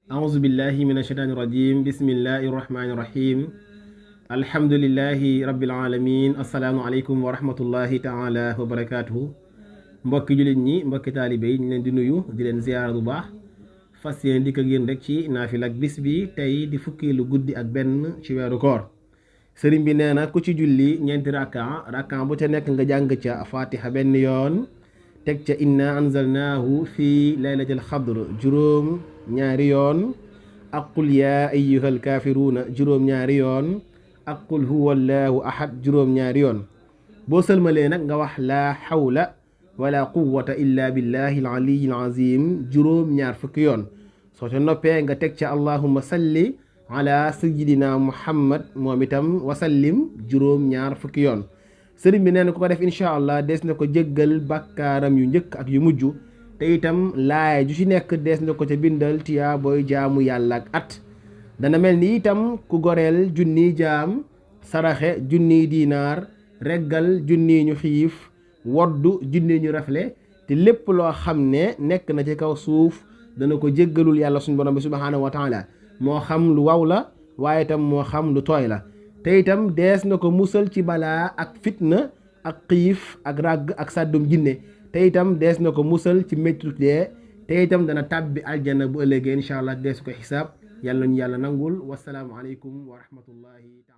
أعوذ بالله من الشيطان الرجيم بسم الله الرحمن الرحيم الحمد لله رب العالمين السلام عليكم ورحمة الله تعالى وبركاته mbokki jullit ñi mbokki taalibe yi ñu leen di nuyu di leen ziyaara bu baax fas yéene di ko génn rek ci naafila ak bis bi tey di fukkeelu guddi ak benn ci weeru koor sëriñ bi nee na ku ci julli ñeenti rakkan bu ca nekk nga jàng ca fatiha benn yoon teg ca inna anzalnaahu fii laylatil xadr juróom ñaari yoon ak qul yaa ayyuhal kaafiruuna juróom ñaari yoon ak qul huwa allahu ahad juróom ñaari yoon boo sëlmalee nag nga wax laa xawla wala quwwata illa billahi al-aliyyi al-azim juróom ñaar fukki yoon soo ca noppee nga teg ca allahumma salli ala sayyidina muhammad moom itam wasallim juróom ñaar fukki yoon sëriñ bi nee na ku ko def incha allah des na ko jéggal bakkaaram yu njëkk ak yu mujj te itam laaya ju ci nekk des na ko ca bindal tiyaa booy jaamu yàlla ak at dana mel ni itam ku goreel junniy jaam saraxe junniy diinaar reggal junniy ñu xiif woddu junniy ñu rafle te lépp loo xam ne nekk na ci kaw suuf dana ko jéggalul yàlla suñu borom bi subhaanahu wa taala moo xam lu waw la waaye itam moo xam lu tooy la te itam dees na ko musal ci balaa ak fitna ak xiif ak ràgg ak sàddum jinne te itam dees na ko musal ci méttu dee te itam dana tàbbi aljana bu ëllëgee incha allah dees ko xisaab yàlla ñu yàlla nangul wasalaamu aleykum wa rahmatullahi taala